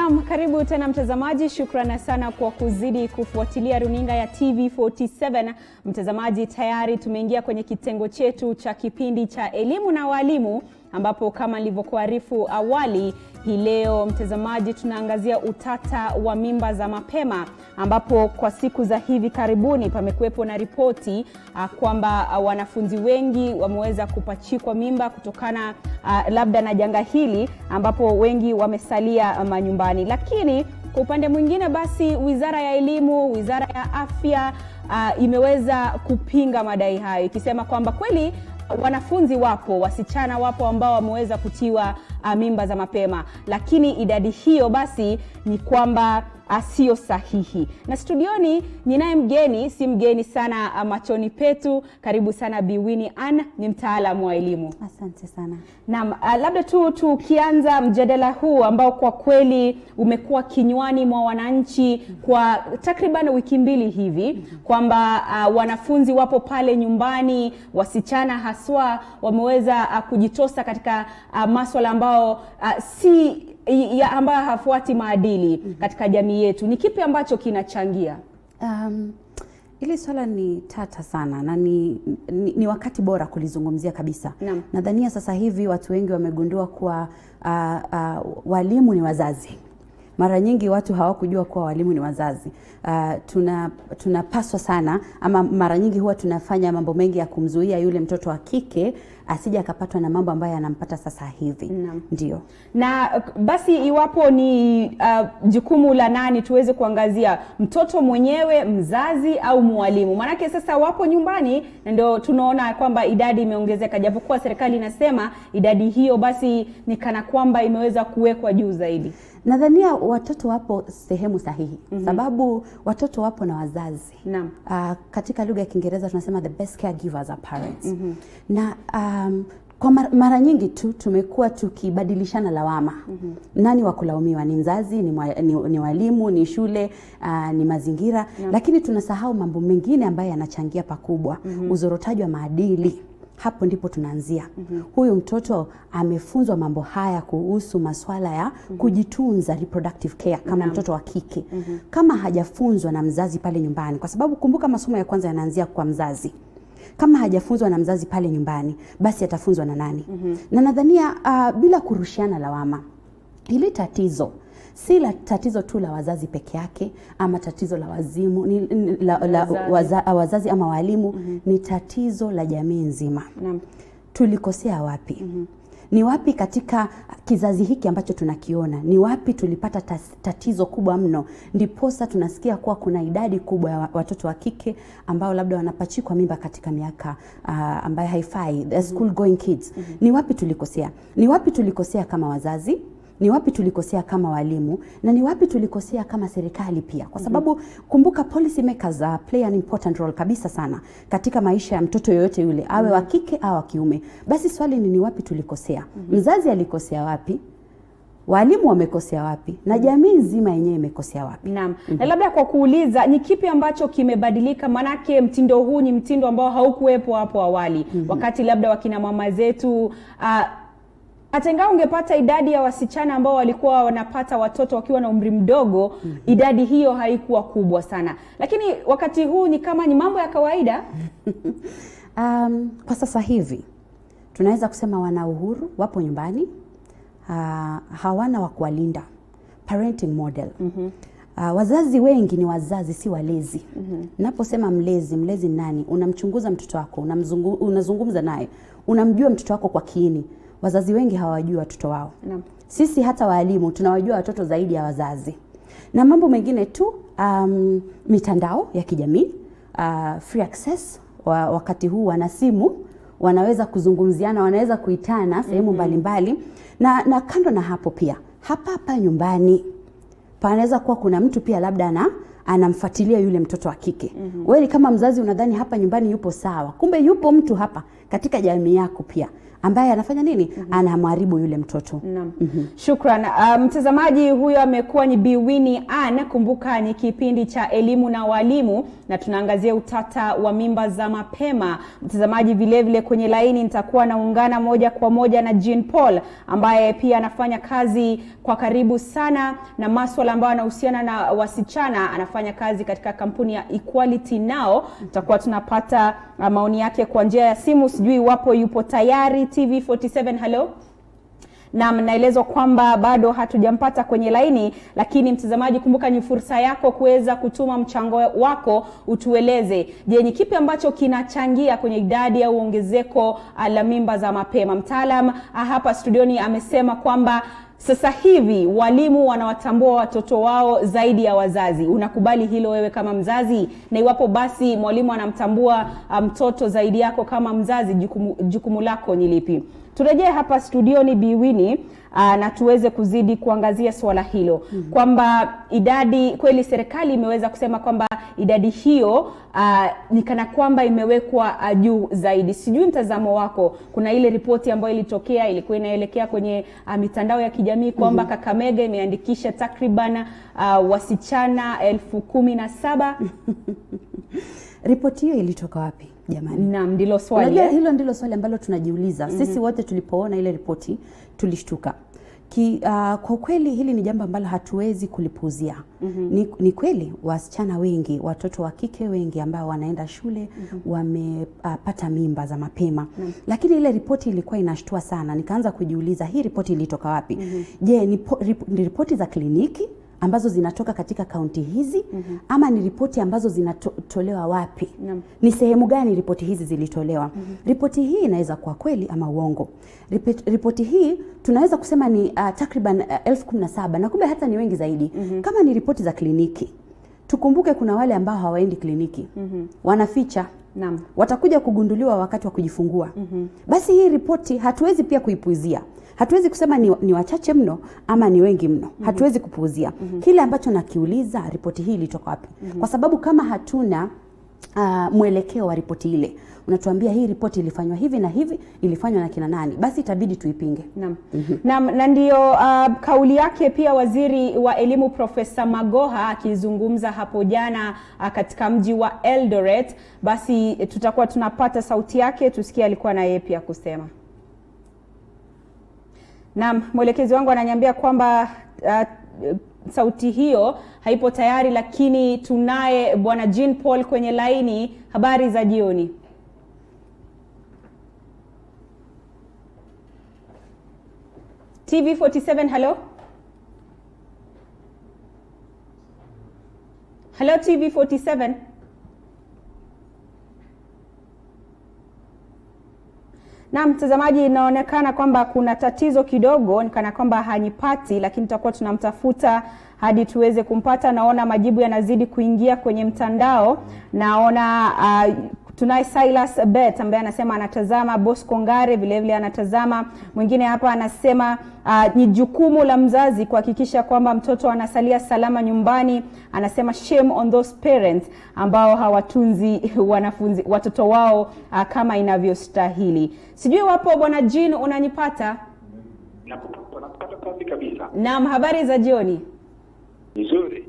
Naam, karibu tena mtazamaji. Shukrani sana kwa kuzidi kufuatilia runinga ya TV47. Mtazamaji, tayari tumeingia kwenye kitengo chetu cha kipindi cha elimu na walimu, ambapo kama nilivyokuarifu awali, hii leo mtazamaji tunaangazia utata wa mimba za mapema, ambapo kwa siku za hivi karibuni pamekuwepo na ripoti kwamba wanafunzi wengi wameweza kupachikwa mimba kutokana labda na janga hili, ambapo wengi wamesalia manyumbani. Lakini kwa upande mwingine basi Wizara ya Elimu, Wizara ya Afya imeweza kupinga madai hayo, ikisema kwamba kweli wanafunzi wapo, wasichana wapo ambao wameweza kutiwa mimba za mapema, lakini idadi hiyo basi ni kwamba sio sahihi. Na studioni ninaye mgeni, si mgeni sana machoni petu. Karibu sana Bi Winnie Ann, ni mtaalamu wa elimu. Asante sana. Naam, labda tukianza mjadala huu ambao kwa kweli umekuwa kinywani mwa wananchi kwa takriban wiki mbili hivi, kwamba wanafunzi wapo pale nyumbani, wasichana haswa wameweza kujitosa katika masuala ambao ambayo hafuati maadili katika jamii yetu. Ni kipi ambacho kinachangia? Ili swala ni tata sana na ni wakati bora kulizungumzia kabisa. Nadhania sasa hivi watu wengi wamegundua kuwa walimu ni wazazi. Mara nyingi watu hawakujua kuwa walimu ni wazazi. Tunapaswa sana, ama mara nyingi huwa tunafanya mambo mengi ya kumzuia yule mtoto wa kike asije akapatwa na mambo ambayo anampata sasa hivi. Ndio. Na basi iwapo ni jukumu la nani tuweze kuangazia, mtoto mwenyewe, mzazi au mwalimu? Manake sasa wapo nyumbani na ndio tunaona kwamba idadi imeongezeka, japokuwa serikali inasema idadi hiyo basi ni kana kwamba imeweza kuwekwa juu zaidi. Nadhania watoto wapo sehemu sahihi, sababu watoto wapo na wazazi. Katika lugha ya Kiingereza tunasema the best caregivers are parents. Na kwa mara nyingi tu tumekuwa tukibadilishana lawama. Nani wa kulaumiwa? Ni mzazi, ni walimu, ni shule, ni mazingira. Lakini tunasahau mambo mengine ambayo yanachangia pakubwa. Uzorotaji wa maadili. Hapo ndipo tunaanzia. Huyu mtoto amefunzwa mambo haya kuhusu masuala ya kujitunza, reproductive care, kama mtoto wa kike. Kama hajafunzwa na mzazi pale nyumbani, kwa sababu kumbuka masomo ya kwanza yanaanzia kwa mzazi. Kama hajafunzwa na mzazi pale nyumbani, basi atafunzwa na nani? Na nadhania bila kurushiana lawama, hili tatizo si la tatizo tu la wazazi peke yake, ama tatizo la wazazi ama walimu, ni tatizo la jamii nzima. Tulikosea wapi? Ni wapi katika kizazi hiki ambacho tunakiona? Ni wapi tulipata tatizo kubwa mno? Ndiposa tunasikia kuwa kuna idadi kubwa ya watoto wa kike ambao labda wanapachikwa mimba katika miaka ambayo haifai, the school going kids. Ni wapi tulikosea? Ni wapi tulikosea kama wazazi? Ni wapi tulikosea kama walimu? Na ni wapi tulikosea kama serikali pia? Kwa sababu kumbuka, policy makers play an important role kabisa sana katika maisha ya mtoto yoyote yule, awe wa kike au wa kiume. Basi swali ni wapi tulikosea? Mzazi alikosea wapi? Walimu wamekosea wapi? Na jamii nzima yenyewe imekosea wapi? Na labda kwa kuuliza, ni kipi ambacho kimebadilika? Manake mtindo huu ni mtindo ambao haukuwepo hapo awali. Wakati labda wakina mama zetu hata ingawa ungepata idadi ya wasichana ambao walikuwa wanapata watoto wakiwa na umri mdogo, idadi hiyo haikuwa kubwa sana. Lakini wakati huu ni kama ni mambo ya kawaida. Kwa sasa hivi tunaweza kusema wana uhuru, wapo nyumbani, hawana wa kuwalinda, parenting model. Wazazi wengi ni wazazi, si walezi. Naposema mlezi nani? Unamchunguza mtoto wako, unazungumza naye, unamjua mtoto wako kwa kiini. Wazazi wengi hawajui watoto wao. Sisi hata walimu tunawajua watoto zaidi ya wazazi. Na mambo mengine tu, mitandao ya kijamii, free access, wakati huu wana simu, wanaweza kuzungumziana, wanaweza kuitana sehemu mbalimbali. Na kando na hapo pia, hapa nyumbani panaweza kuwa kuna mtu pia labda anamfuatilia yule mtoto wa kike. Wewe kama mzazi unadhani hapa nyumbani yupo sawa, kumbe yupo mtu hapa katika jamii yako pia ambaye anafanya nini? Anamharibu yule mtoto. Naam. Shukran. Mtazamaji, huyo amekuwa ni Bi Winnie Ann. Kumbuka ni kipindi cha elimu na walimu na tunaangazia utata wa mimba za mapema. Mtazamaji, vile vile kwenye laini nitakuwa naungana moja kwa moja na Jean Paul ambaye pia anafanya kazi kwa karibu sana na masuala ambayo yanahusiana na wasichana. Anafanya kazi katika kampuni ya Equality Now. Tutakuwa tunapata maoni yake kwa njia ya simu. Sijui wapo yupo tayari TV47. Hello. Na naelezwa kwamba bado hatujampata kwenye laini, lakini mtazamaji, kumbuka ni fursa yako kuweza kutuma mchango wako, utueleze je, ni kipi ambacho kinachangia kwenye idadi au ongezeko la mimba za mapema. Mtaalam hapa studioni amesema kwamba sasa hivi walimu wanawatambua watoto wao zaidi ya wazazi. Unakubali hilo wewe kama mzazi? Na iwapo basi mwalimu anamtambua mtoto zaidi yako kama mzazi, jukumu lako ni lipi? Turejee hapa studioni Bi Winnie na tuweze kuzidi kuangazia swala hilo. Kwamba idadi, kweli serikali imeweza kusema kwamba idadi hiyo ni kana kwamba imewekwa juu zaidi. Sijui mtazamo wako. Kuna ile ripoti ambayo ilitokea, ilikuwa inaelekea kwenye mitandao ya kijamii kwamba Kakamega imeandikisha takriban wasichana 17,000. Ripoti hiyo ilitoka wapi jamani? Naam, ndilo swali. Hilo ndilo swali ambalo tunajiuliza. Sisi wote tulipoona ile ripoti tulishtuka. Kwa kweli hili ni jambo ambalo hatuwezi kulipuuzia. Ni kweli wasichana wengi, watoto wa kike wengi ambao wanaenda shule wamepata mimba za mapema. Lakini ile ripoti ilikuwa inashtua sana. Nikaanza kujiuliza, hii ripoti ilitoka wapi? Je, ni ripoti za kliniki ambazo zinatoka katika kaunti hizi ama ni ripoti ambazo zinatolewa wapi? Ni sehemu gani ripoti hizi zilitolewa? Ripoti hii inaweza kuwa kweli ama uongo. Ripoti hii tunaweza kusema ni takriban 17,000 na kumbe hata ni wengi zaidi. Kama ni ripoti za kliniki, tukumbuke kuna wale ambao hawaendi kliniki. Wanaficha. Watakuja kugunduliwa wakati wa kujifungua. Basi hii ripoti hatuwezi pia kuipuuzia. Hatuwezi kusema ni wachache mno ama ni wengi mno. Hatuwezi kupuuzia. Kile ambacho nakiuliza, ripoti hii ilitoka wapi? Kwa sababu kama hatuna mwelekeo wa ripoti ile, unatuambia hii ripoti ilifanywa hivi na hivi, ilifanywa na kina nani, basi itabidi tuipinge. Na ndio kauli yake pia waziri wa elimu Profesa Magoha akizungumza hapo jana katika mji wa Eldoret. Basi tutakuwa tunapata sauti yake tusikie alikuwa na yeye pia kusema. Naam, mwelekezi wangu ananiambia kwamba sauti hiyo haipo tayari, lakini tunaye bwana Jean Paul kwenye laini. Habari za jioni. TV47, hello. Hello TV47. Na mtazamaji, inaonekana kwamba kuna tatizo kidogo, nikana kwamba hanipati, lakini tutakuwa tunamtafuta hadi tuweze kumpata. Naona majibu yanazidi kuingia kwenye mtandao. Naona tunaye Silas Bet ambaye anasema anatazama, Bosco Ngare vile vile anatazama. Mwingine hapa anasema ni jukumu la mzazi kuhakikisha kwamba mtoto anasalia salama nyumbani. Anasema shame on those parents ambao hawatunzi watoto wao kama inavyostahili. Sijui wapo bwana Jean, unanipata? Nakupata kabisa. Naam, habari za jioni. Nzuri.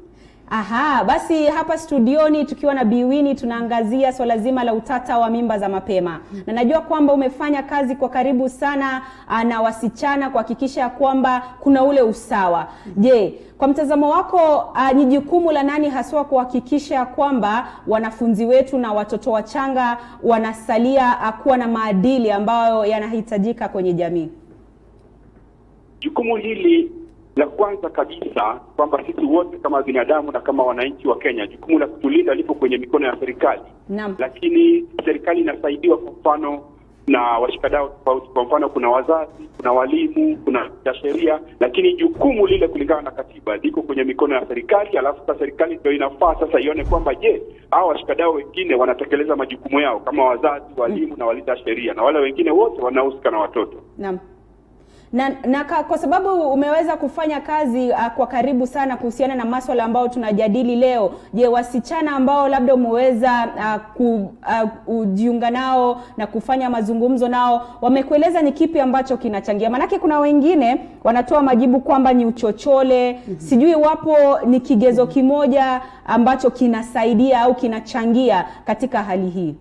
Aha, basi hapa studioni tukiwa na Bi Winnie tunaangazia swala zima la utata wa mimba za mapema. Na najua kwamba umefanya kazi kwa karibu sana na wasichana kuhakikisha kwamba kuna ule usawa. Je, kwa mtazamo wako ni jukumu la nani haswa kuhakikisha kwamba wanafunzi wetu na watoto wachanga wanasalia kuwa na maadili ambayo yanahitajika kwenye jamii? Jukumu hili la kwanza kabisa kwamba sisi wote kama binadamu na kama wananchi wa Kenya, jukumu la kutulinda lipo kwenye mikono ya serikali. Lakini serikali inasaidiwa kwa mfano na washikadau tofauti. Kwa mfano kuna wazazi, kuna walimu, kuna sheria, lakini jukumu lile kulingana na katiba liko kwenye mikono ya serikali. Alafu sasa serikali ndio inafaa sasa ione kwamba je, hao washikadau wengine wanatekeleza majukumu yao kama wazazi, walimu na walinda sheria na wale wengine wote wanaohusika na watoto. Na kwa sababu umeweza kufanya kazi kwa karibu sana kuhusiana na masuala ambayo tunajadili leo, je, wasichana ambao labda umeweza kujiunga nao na kufanya mazungumzo nao wamekueleza ni kipi ambacho kinachangia? Manake kuna wengine wanatoa majibu kwamba ni uchochole. Sijui wapo ni kigezo kimoja ambacho kinasaidia au kinachangia katika hali hii.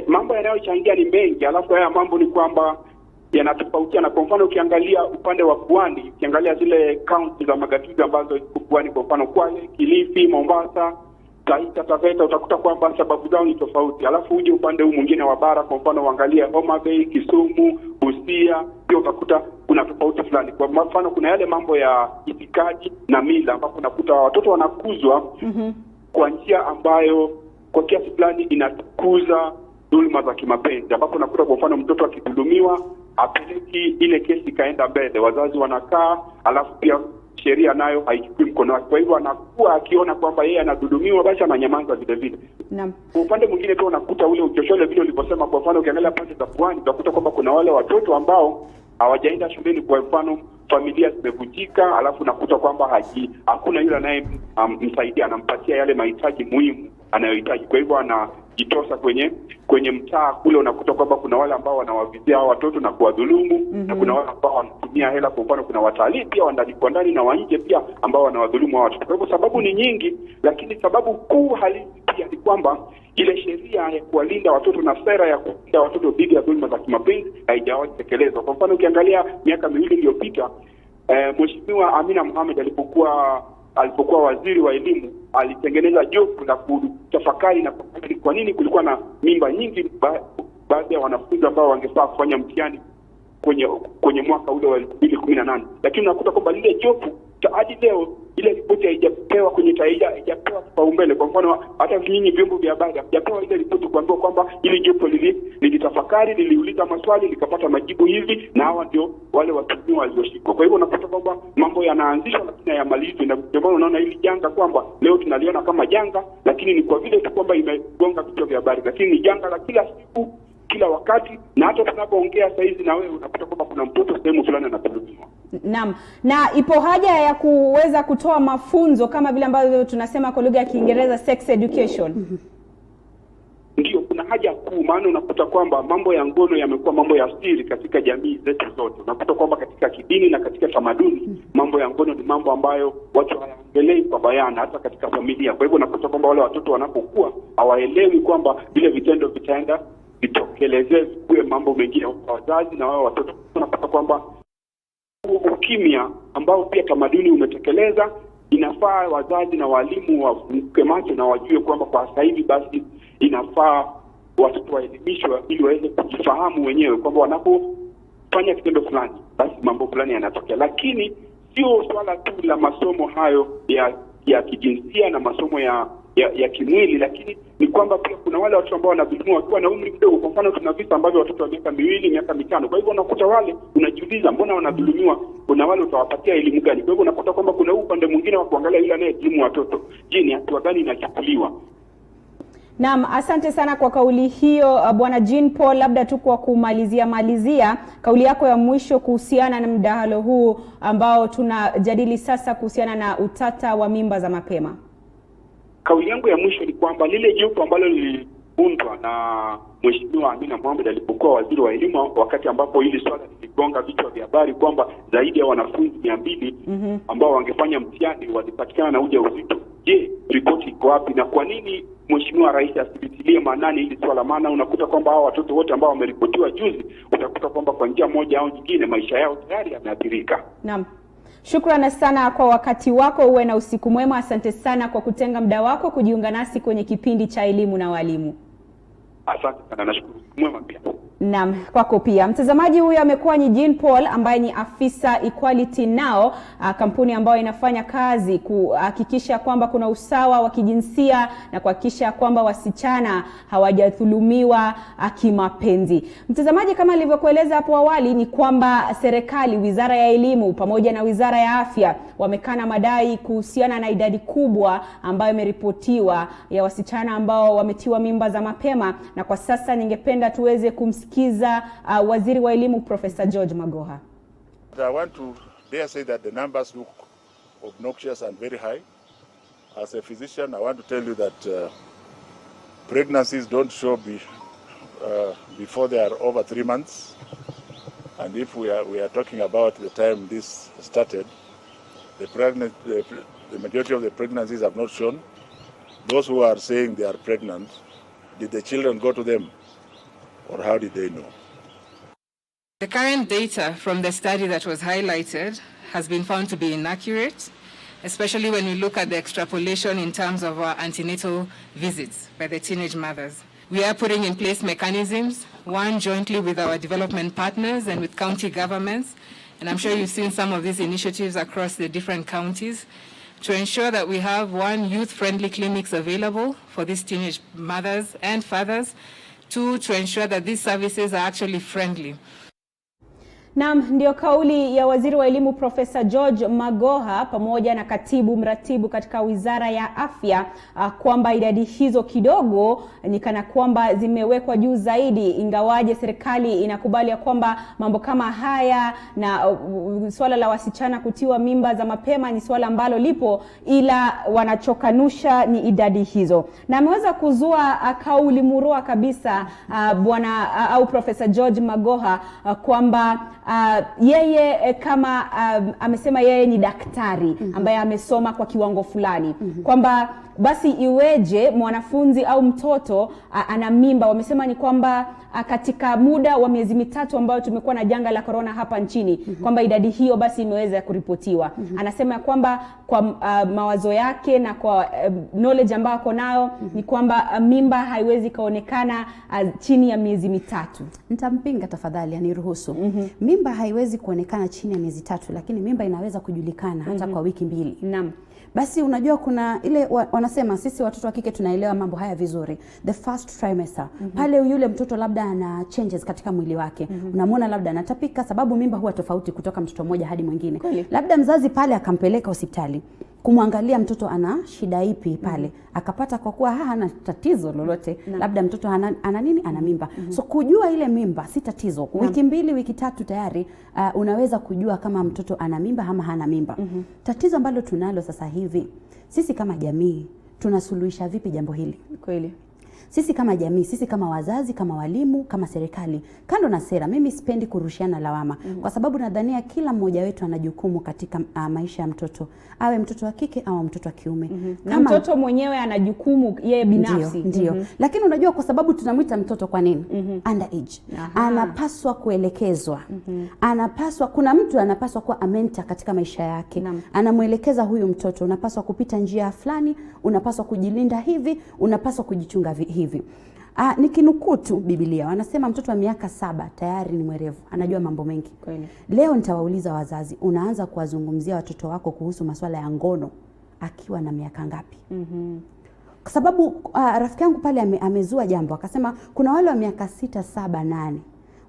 Mambo yanayochangia ni mengi, alafu haya mambo ni kwamba yanatofautiana. Kwa mfano ukiangalia upande wa Pwani, ukiangalia zile kaunti za magatuzi ambazo ziko Pwani, kwa mfano Kwale, Kilifi, Mombasa, Taita Taveta, utakuta kwamba sababu zao ni tofauti. Alafu uje upande huu mwingine wa bara, kwa mfano uangalie Homa Bay, Kisumu, Busia, pia utakuta kuna tofauti fulani. Kwa mfano kuna yale mambo ya itikadi na mila ambapo unakuta watoto wanakuzwa kwa njia ambayo kwa kiasi fulani inatukuza dhuluma za kimapenzi, ambapo unakuta kwa mfano mtoto akidhulumiwa apeleki ile kesi kaenda mbele, wazazi wanakaa, alafu pia sheria nayo haichukui mkono wake. Kwa hivyo anakuwa akiona kwamba yeye anadhulumiwa, basi ananyamaza vile vile. Naam. Kwa upande mwingine pia unakuta ule uchochole vile ulivyosema. Kwa mfano ukiangalia pande za Pwani utakuta kwamba kuna wale watoto ambao hawajaenda shuleni, kwa mfano familia zimevunjika, alafu unakuta kwamba hakuna yule anaye msaidia, anampatia yale mahitaji muhimu anayohitaji. Kwa hivyo anajitosa kwenye mtaa kule, unakuta kwamba kuna wale ambao wanawavizia hao watoto na kuwadhulumu, na kuna wale ambao wanatumia hela. Kwa mfano kuna watalii pia wa ndani na wa nje pia ambao wanawadhulumu hao watoto. Kwa hivyo sababu ni nyingi, lakini sababu kuu halisi pia ni kwamba ile sheria ya kuwalinda watoto na sera ya kulinda watoto dhidi ya dhuluma za kimapenzi haijawahi tekelezwa. Kwa mfano ukiangalia miaka 2 iliyopita, Mheshimiwa Amina Mohamed alipokuwa waziri wa elimu, alitengeneza jopo la kutafakari na kwa nini kulikuwa na mimba nyingi baadhi ya wanafunzi ambao wangefaa kufanya mtihani kwenye mwaka ule wa 2018. Lakini unakuta kwamba lile jopo hadi leo ile ripoti haijapewa haijapewa kipaumbele. Kwa mfano hata nyinyi vyombo vya habari haijapewa ile ripoti kuambiwa kwamba ile jopo lilitafakari, liliuliza maswali, likapata majibu hivi, na hawa ndio wale watuhumiwa walioshikwa. Kwa hivyo unakuta kwamba mambo yanaanzishwa lakini hayamalizwi, na ndio maana unaona hili janga kwamba leo tunaliona kama janga, lakini ni kwa vile tu kwamba imegonga vichwa vya habari, lakini ni janga la kila siku, kila wakati, na hata tunapoongea sasa hivi na wewe unakuta kwamba kuna mtoto sehemu fulani anadhulumiwa. Naam. Na ipo haja ya kuweza kutoa mafunzo kama vile ambavyo tunasema kwa lugha ya Kiingereza sex education. Ndio, kuna haja kuu, maana unakuta kwamba mambo ya ngono yamekuwa mambo ya siri katika jamii zetu zote. Unakuta kwamba katika kidini na katika tamaduni mambo ya ngono ni mambo ambayo watu hawaongelei kwa bayana, hata katika familia. Kwa hivyo unakuta kwamba wale watoto wanapokuwa hawaelewi kwamba vile vitendo vitaenda vitokelezee kuwe mambo mengine kwa wazazi na wao watoto. Unapata kwamba ukimya ambao pia tamaduni umetekeleza, inafaa wazazi na walimu wafunguke macho na wajue kwamba kwa sasa hivi basi inafaa watoto waelimishwe ili waweze kujifahamu wenyewe kwamba wanapofanya kitendo fulani basi mambo fulani yanatokea. Lakini sio swala tu la masomo hayo ya kijinsia na masomo ya kimwili, lakini ni kwamba pia kuna wale watu ambao wanadhulumiwa wakiwa na umri mdogo. Kwa mfano tuna visa ambavyo watoto wa miaka 2, miaka 5. Kwa hivyo unakuta wale unajiuliza mbona wanadhulumiwa, kuna wale utawapatia elimu gani? Kwa hivyo unakuta kwamba kuna upande mwingine wa kuangalia yule anayedhulumu watoto, je, ni hatua gani inachukuliwa? Naam, asante sana kwa kauli hiyo Bwana Jean Paul. Labda tu kwa kumalizia kauli yako ya mwisho kuhusiana na mdahalo huu ambao tunajadili sasa kuhusiana na utata wa mimba za mapema. Kauli yangu ya mwisho ni kwamba lile jopo ambalo liliundwa na Mheshimiwa Amina Mohamed alipokuwa waziri wa elimu, wakati ambapo hili swala liligonga vichwa vya habari kwamba zaidi ya wanafunzi 200 ambao wangefanya mtihani walipatikana na ujauzito. Je, ripoti iko wapi na kwa nini Mheshimiwa Rais asibitilie maanani hili swala? Maana unakuta kwamba hao watoto wote ambao wameripotiwa juzi, utakuta kwamba kwa njia moja au nyingine maisha yao tayari yameathirika. Naam. Shukrani sana kwa wakati wako, uwe na usiku mwema. Asante sana kwa kutenga muda wako kujiunga nasi kwenye kipindi cha Elimu na Walimu. Asante sana, nashukuru. Mwema pia. Naam, kwako pia. Mtazamaji, huyu amekuwa ni Jean Paul ambaye ni afisa Equality Now, kampuni ambayo inafanya kazi kuhakikisha kwamba kuna usawa wa kijinsia na kuhakikisha kwamba wasichana hawajadhulumiwa kimapenzi. Mtazamaji, kama nilivyokueleza hapo awali ni kwamba serikali, Wizara ya Elimu pamoja na Wizara ya Afya wamekana madai kuhusiana na idadi kubwa ambayo imeripotiwa ya wasichana ambao wametiwa mimba za mapema, na kwa sasa ningependa tuweze kumsikia kumsikiza waziri wa elimu Professor George Magoha. I want to dare say that the numbers look obnoxious and very high. As a physician, I want to tell you that pregnancies don't show before they are over 3 months. And if we are talking about the time this started, the majority of the pregnancies have not shown. Those who are saying they are pregnant, did the children go to them, or how did they know? The current data from the study that was highlighted has been found to be inaccurate, especially when we look at the extrapolation in terms of our antenatal visits by the teenage mothers. We are putting in place mechanisms, one jointly with our development partners and with county governments, and I'm sure you've seen some of these initiatives across the different counties, to ensure that we have one youth-friendly clinics available for these teenage mothers and fathers, two, to ensure that these services are actually friendly. Naam, ndio kauli ya waziri wa elimu Professor George Magoha pamoja na katibu mratibu katika Wizara ya Afya kwamba idadi hizo kidogo ni kana kwamba zimewekwa juu zaidi, ingawaje serikali inakubali ya kwamba mambo kama haya na swala la wasichana kutiwa mimba za mapema ni swala ambalo lipo, ila wanachokanusha ni idadi hizo. Na ameweza kuzua kauli murua kabisa bwana au Professor George Magoha kwamba yeye kama amesema yeye ni daktari ambaye amesoma kwa kiwango fulani, kwamba basi iweje mwanafunzi au mtoto ana mimba. Wamesema ni kwamba katika muda wa miezi mitatu ambayo tumekuwa na janga la corona hapa nchini, kwamba idadi hiyo basi imeweza kuripotiwa. Anasema kwamba kwa mawazo yake na kwa knowledge ambayo ako nayo ni kwamba mimba haiwezi kaonekana chini ya miezi mitatu. Nitampinga tafadhali, aniruhusu. Mimba haiwezi kuonekana chini ya miezi 3, lakini mimba inaweza kujulikana hata kwa wiki 2. Naam. Basi unajua kuna ile wanasema sisi watoto wa kike tunaelewa mambo haya vizuri. The first trimester. Pale yule mtoto labda ana changes katika mwili wake. Unamwona labda anatapika, sababu mimba huwa tofauti kutoka mtoto mmoja hadi mwingine. Labda mzazi pale akampeleka hospitali kumwangalia mtoto ana shida ipi pale, akapata kwa kuwa hana tatizo lolote, labda mtoto ana nini, ana mimba. So kujua ile mimba si tatizo. Wiki 2, wiki 3 tayari unaweza kujua kama mtoto ana mimba ama hana mimba. Tatizo ambalo tunalo sasa hivi, sisi kama jamii tunasuluhisha vipi jambo hili? Kweli. Sisi kama jamii, sisi kama wazazi, kama walimu, kama serikali, kando na sera, mimi sipendi kurushiana lawama. Kwa sababu nadhania kila mmoja wetu ana jukumu katika maisha ya mtoto. Awe mtoto wa kike au mtoto wa kiume. Na mtoto mwenyewe ana jukumu yeye binafsi. Ndio. Lakini unajua kwa sababu tunamuita mtoto kwa nini? Underage. Anapaswa kuelekezwa. Anapaswa, kuna mtu anapaswa kuwa amenta katika maisha yake. Anamuelekeza huyu mtoto, unapaswa kupita njia fulani, unapaswa kujilinda hivi, unapaswa kujichunga hivi. Nikinukuu tu Biblia, wanasema mtoto wa miaka 7 tayari ni mwerevu, anajua mambo mengi. Kweli. Leo nitawauliza wazazi, unaanza kuwazungumzia watoto wako kuhusu masuala ya ngono akiwa na miaka ngapi? Kwa sababu rafiki yangu pale amezua jambo, akasema kuna wale wa miaka 6, 7, 8,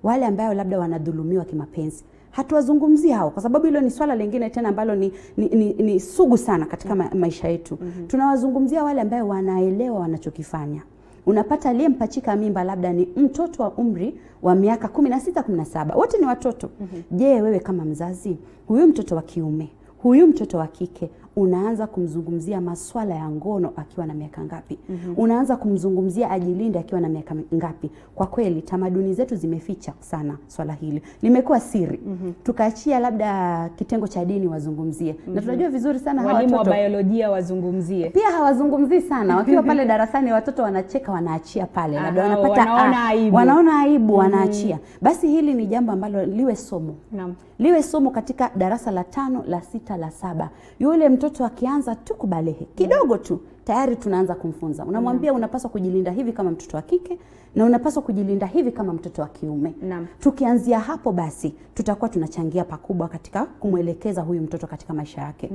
wale ambao labda wanadhulumiwa kimapenzi. Hatuwazungumzia hao kwa sababu hilo ni swala lingine tena ambalo ni sugu sana katika maisha yetu. Tunawazungumzia wale ambao wanaelewa wanachokifanya. Unapata aliyempachika mimba labda ni mtoto wa umri wa miaka 16, 17. Wote ni watoto. Je, wewe kama mzazi, huyu mtoto wa kiume, huyu mtoto wa kike, unaanza kumzungumzia maswala ya ngono akiwa na miaka ngapi? Unaanza kumzungumzia ajilinde akiwa na miaka ngapi? Kwa kweli tamaduni zetu zimeficha sana swala hili. Limekuwa siri. Tukaachia labda kitengo cha dini wazungumzie. Na tunajua vizuri sana hawa watoto walimu wa biolojia wazungumzie. Pia hawazungumzii sana. Wakiwa pale darasani watoto wanacheka, wanaachia pale. Labda wanapata wanaona aibu, wanaachia. Basi hili ni jambo ambalo liwe somo. Liwe somo katika darasa la 5, la 6, la 7. Yule mtoto akianza tu kubalehe kidogo tu, tayari tunaanza kumfunza. Unamwambia unapaswa kujilinda hivi kama mtoto wa kike na unapaswa kujilinda hivi kama mtoto wa kiume. Tukianzia hapo basi tutakuwa tunachangia pakubwa katika kumwelekeza huyu mtoto katika maisha yake.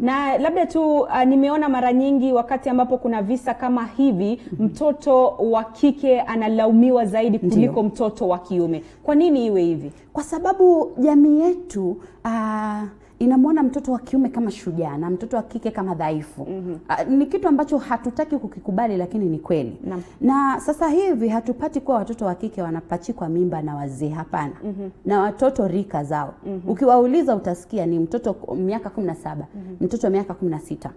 Na labda tu nimeona mara nyingi wakati ambapo kuna visa kama hivi, mtoto wa kike analaumiwa zaidi kuliko mtoto wa kiume. Kwa nini iwe hivi? Kwa sababu jamii yetu inamwona mtoto wa kiume kama shujaa na mtoto wa kike kama dhaifu. Ni kitu ambacho hatutaki kukikubali, lakini ni kweli. Na sasa hivi hatupati kuwa watoto wa kike wanapachikwa mimba na wazee, hapana. Na watoto rika zao. Ukiwauliza utasikia ni mtoto miaka 17, mtoto miaka 16.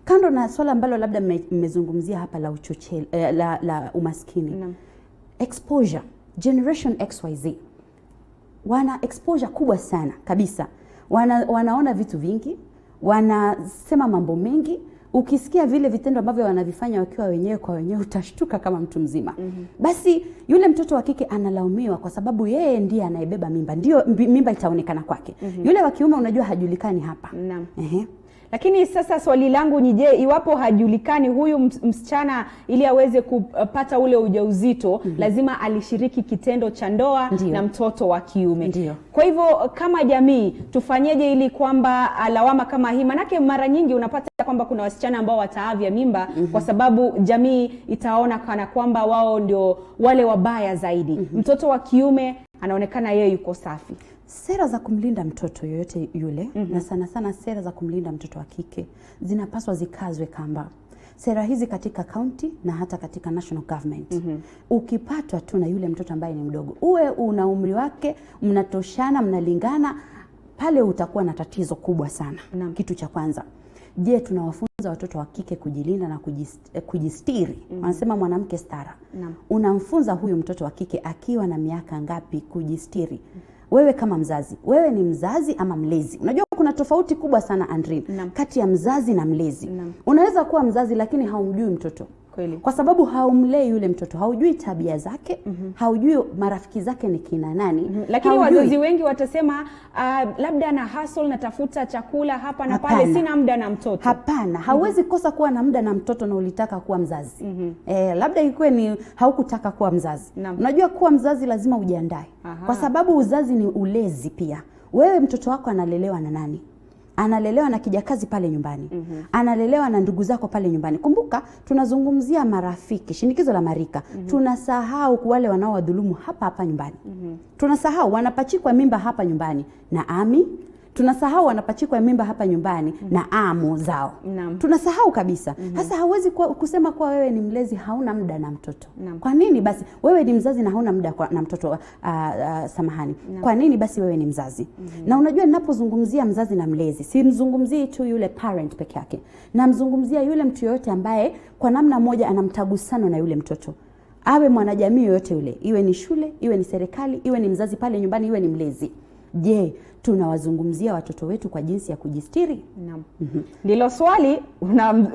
Kando na swala ambalo labda mmezungumzia hapa la uchochezi, la umaskini. Exposure, Generation XYZ. Wana exposure kubwa sana kabisa. Wanaona vitu vingi, wanasema mambo mengi. Ukisikia vile vitendo ambavyo wanavifanya wakiwa wenyewe kwa wenyewe utashtuka kama mtu mzima. Basi yule mtoto wa kike analaumiwa kwa sababu yeye ndiye anayebeba mimba. Ndio mimba itaonekana kwake. Yule wa kiume unajua hajulikani hapa. Lakini sasa swali langu ni je, iwapo hajulikani huyu msichana ili aweze kupata ule ujauzito, lazima alishiriki kitendo cha ndoa na mtoto wa kiume. Kwa hivyo kama jamii tufanyeje ili kwamba lawama kama hii, manake mara nyingi unapata kwamba kuna wasichana ambao wataavya mimba kwa sababu jamii itaona kana kwamba wao ndio wale wabaya zaidi. Mtoto wa kiume anaonekana yeye yuko safi. Sera za kumlinda mtoto yoyote yule, na sana sana sera za kumlinda mtoto wa kike zinapaswa zikazwe kamba. Sera hizi katika county na hata katika national government. Ukipatwa tu na yule mtoto ambaye ni mdogo, uwe una umri wake, mnatoshana, mnalingana, pale utakuwa na tatizo kubwa sana. Kitu cha kwanza, je, tunawafunza watoto wa kike kujilinda na kujistiri? Wanasema mwanamke stara. Unamfunza huyu mtoto wa kike akiwa na miaka ngapi kujistiri? Wewe kama mzazi, wewe ni mzazi ama mlezi? Unajua kuna tofauti kubwa sana Andrine, kati ya mzazi na mlezi. Unaweza kuwa mzazi lakini haumjui mtoto. Kwa sababu haumlei yule mtoto, haujui tabia zake, haujui marafiki zake ni kina nani. Lakini wazazi wengi watasema labda na hustle, natafuta chakula hapa na pale, sina muda na mtoto. Hapana, hauwezi kosa kuwa na muda na mtoto na ulitaka kuwa mzazi. Labda ikuwe ni haukutaka kuwa mzazi. Unajua kuwa mzazi lazima ujiandae. Kwa sababu uzazi ni ulezi pia. Wewe mtoto wako analelewa na nani? Analelewa na kijakazi pale nyumbani. Analelewa na ndugu zako pale nyumbani. Kumbuka tunazungumzia marafiki, shinikizo la marika. Tunasahau wale wanaowadhulumu hapa nyumbani. Tunasahau wanapachikwa mimba hapa nyumbani na ami. Tunasahau wanapachikwa mimba hapa nyumbani na amu zao. Tunasahau kabisa. Sasa hauwezi kusema kuwa wewe ni mlezi hauna muda na mtoto. Kwa nini basi wewe ni mzazi na hauna muda na mtoto? Samahani. Kwa nini basi wewe ni mzazi? Na unajua ninapozungumzia mzazi na mlezi, simzungumzii tu yule parent peke yake. Namzungumzia yule mtu yoyote ambaye kwa namna moja anamtagusano na yule mtoto. Awe mwanajamii yoyote yule, iwe ni shule, iwe ni serikali, iwe ni mzazi pale nyumbani, iwe ni mlezi. Je, tunawazungumzia watoto wetu kwa jinsi ya kujistiri? Ndilo swali.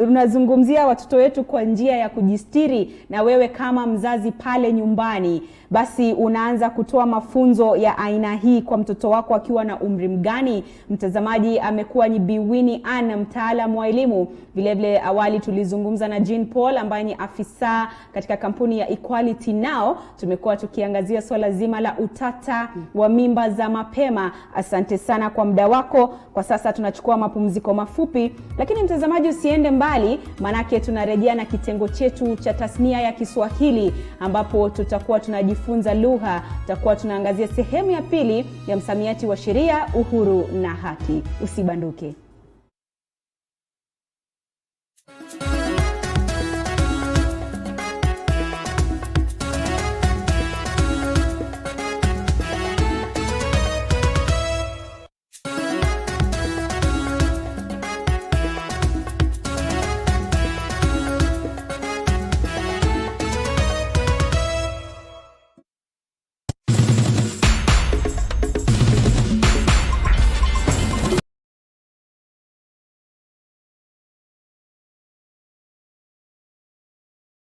Unazungumzia watoto wetu kwa njia ya kujistiri, na wewe kama mzazi pale nyumbani basi unaanza kutoa mafunzo ya aina hii kwa mtoto wako akiwa na umri mgani? Mtazamaji, amekuwa ni Bi Winnie Ann, mtaalamu wa elimu. Vile vile awali tulizungumza na Jean Paul ambaye ni afisa katika kampuni ya Equality Now. Tumekuwa tukiangazia swala zima la utata wa mimba za mapema. Asante sana kwa muda wako. Kwa sasa tunachukua mapumziko mafupi, lakini mtazamaji usiende mbali, manake tunarejea na kitengo chetu cha tasnia ya Kiswahili ambapo tutakuwa tunajifunza lugha. Tutakuwa tunaangazia sehemu ya pili ya msamiati wa sheria, uhuru na haki. Usibanduke.